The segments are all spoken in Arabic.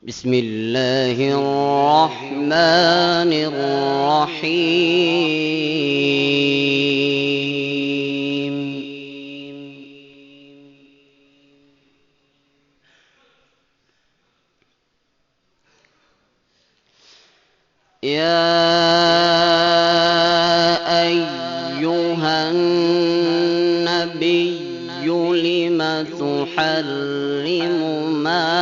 بسم الله الرحمن الرحيم. يا أيها النبي لم تحرم ما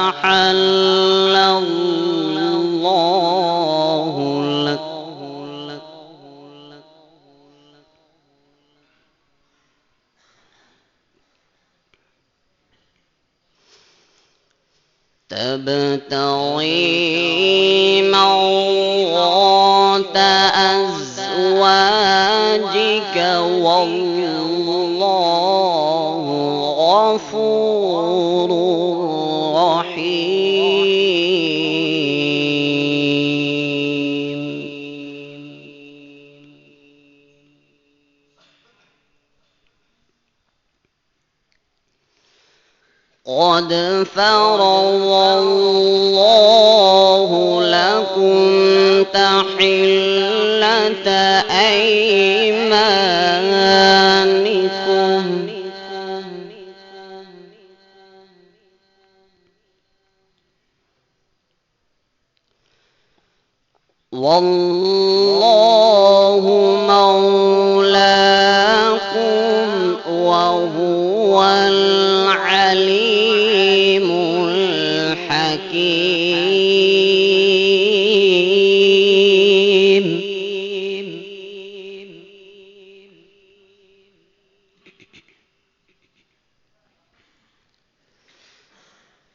أحل الله لك تبتغي مرضات أزواجك والله غفور رحيم. قد فرض الله لكم تحلة أيمانكم والله مولاكم وهو العليم الحكيم.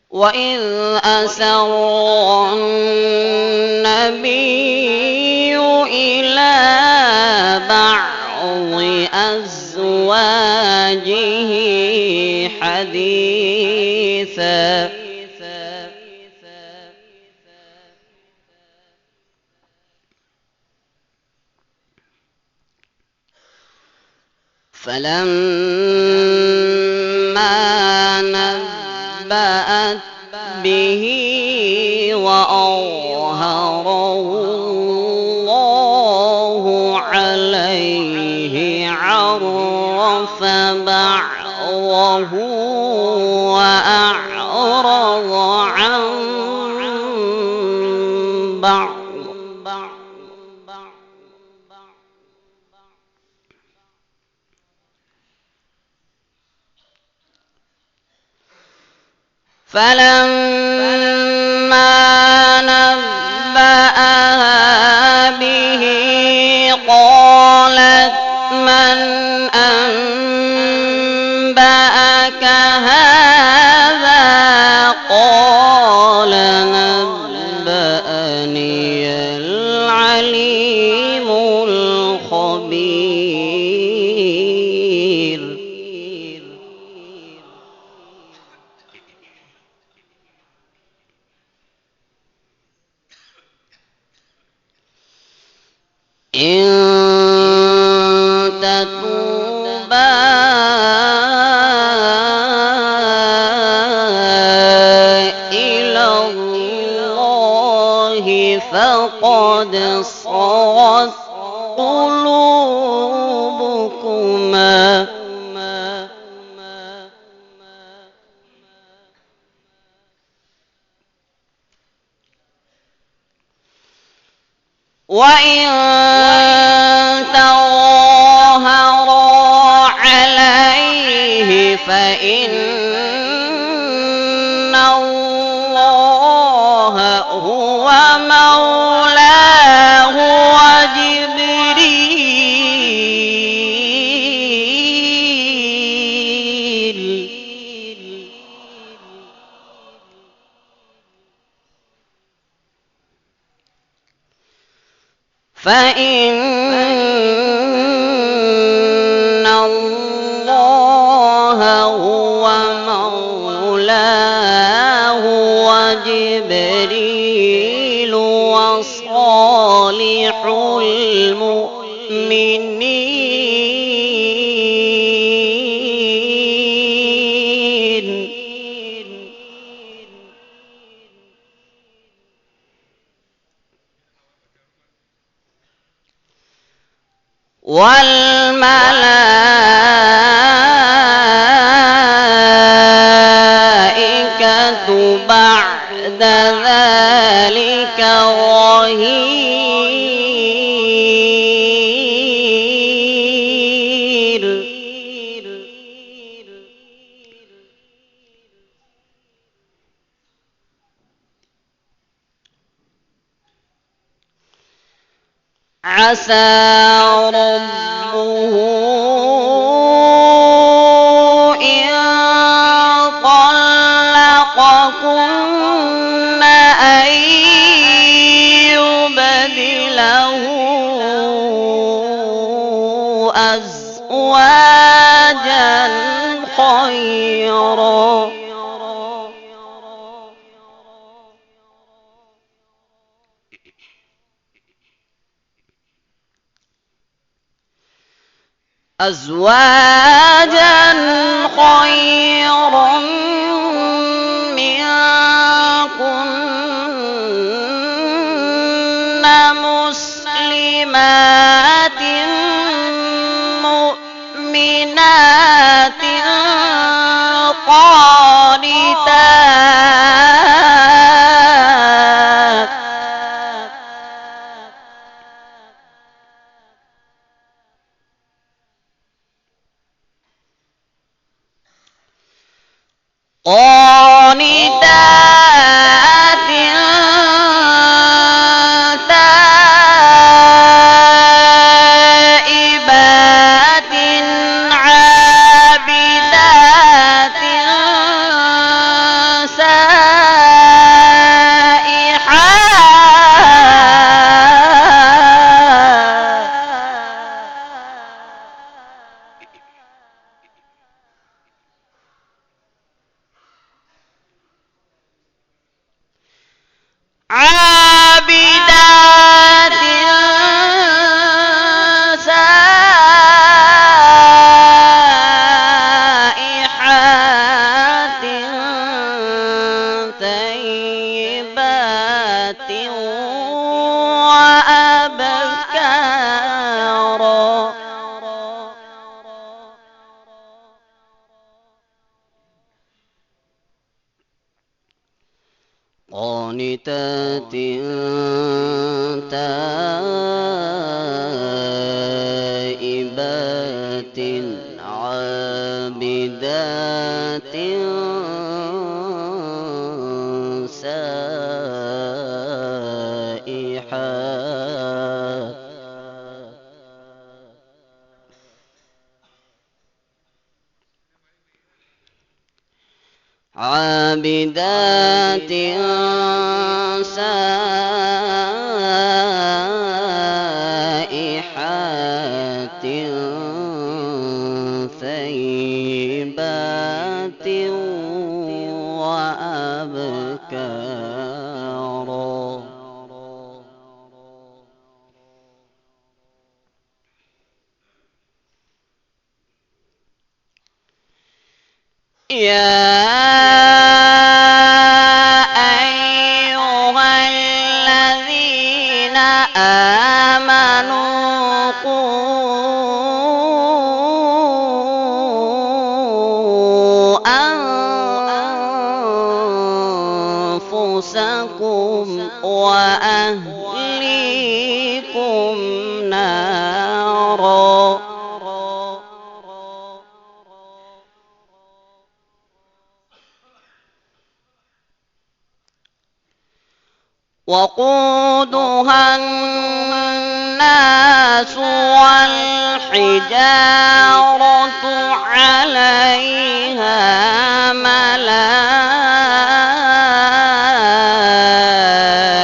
وإذ أسر النبي إلى بعض أزواجه حديثا فلما نبأت به وأظهره الله عليه عرف بعضه وأعرض عن بعض فلما نبأها به قالت من أنبأك هذا قال نبأني العليم الخبير. إن تتوبا إلى الله فقد صغت قلوبكما وإن تظاهرا عليه فإن الله هو مولاه وجبريل فإن الله هو مولاه وجبريل وصالح المؤمنين والملائكة بعد ذلك ظهير. عسى ربه إن طلقكن أن يبدله أزواجا خيرا منكن مسلمات مؤمنات قانتات تائبات عابدات عابدات سائحات طيبات وأبكارا قانتات تائبات عابدات سائحات عابدات سائحات ثيبات وأبكارا يا أيها الذين آمنوا قوا أنفسكم وأهليكم نارا وقودها الناس والحجارة عليها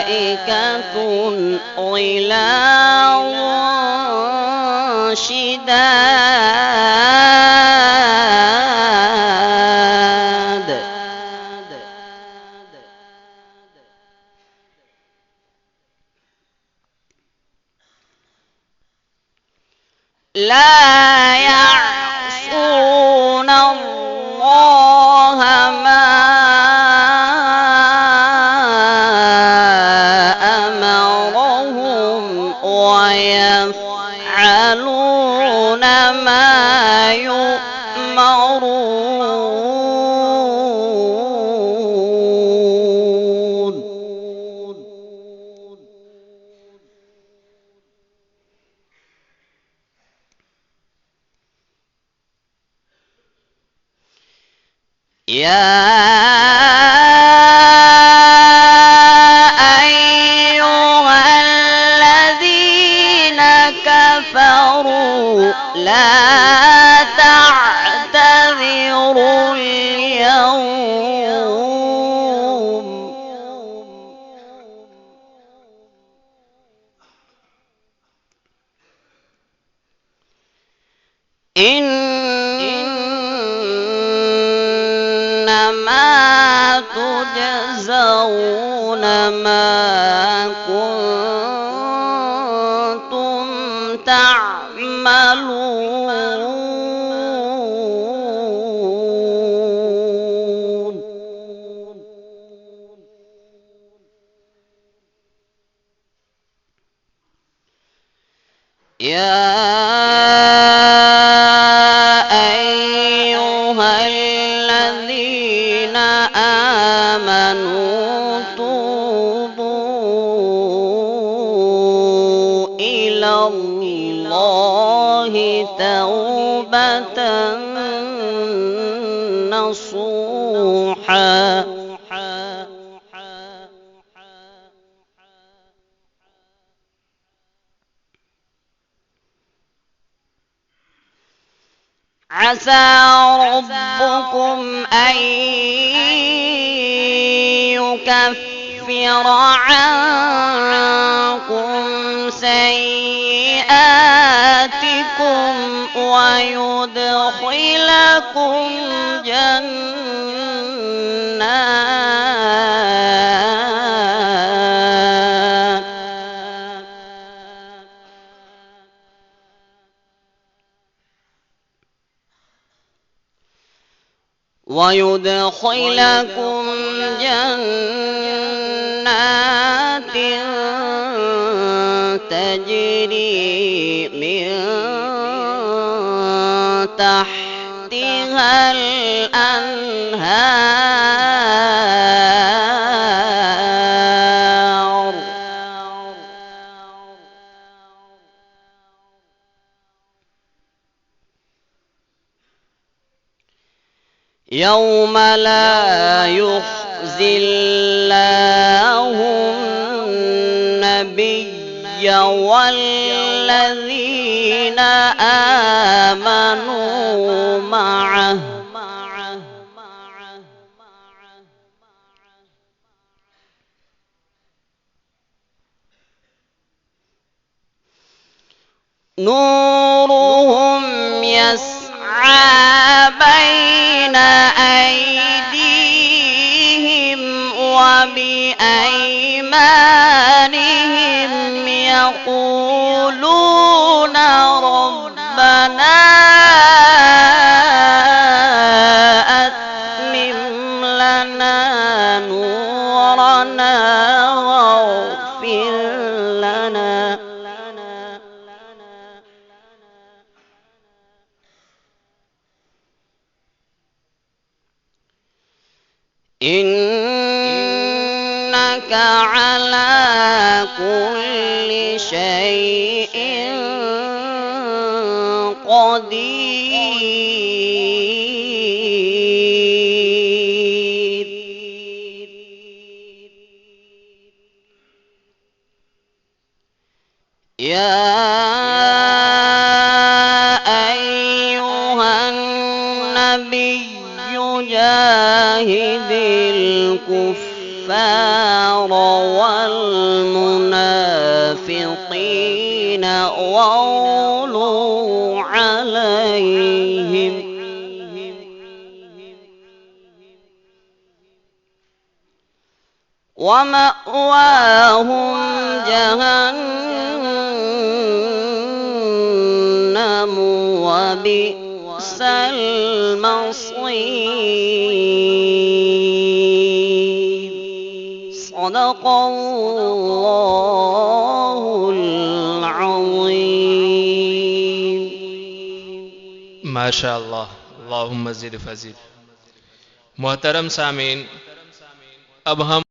ملائكة غلاظ شداد لا يعصون الله ما أمرهم ويفعلون يا أيها الذين كفروا لا تعتذروا اليوم إنما تجزون ما كنتم تعملون يا أيها الذين آمنوا توبوا إلى الله توبة نصوحا عسى ربكم أن يكفر عنكم سيئاتكم ويدخلكم جنات تجري من تحتها الأنهار يوم لا يخزي الله النبي والذين آمنوا معه نورهم يسعى بين أيديهم وبأيمانهم يقولون ربنا أتمم لنا نورنا واغفر لنا إنك على كل شيء قدير يا أيها النبي جاهد الكفار والمنافقين واغلظ عليهم ومأواهم جهنم وبئس المصير صدق الله العظيم ما شاء الله اللهم زد فزد. محترم سامعین، اب ہم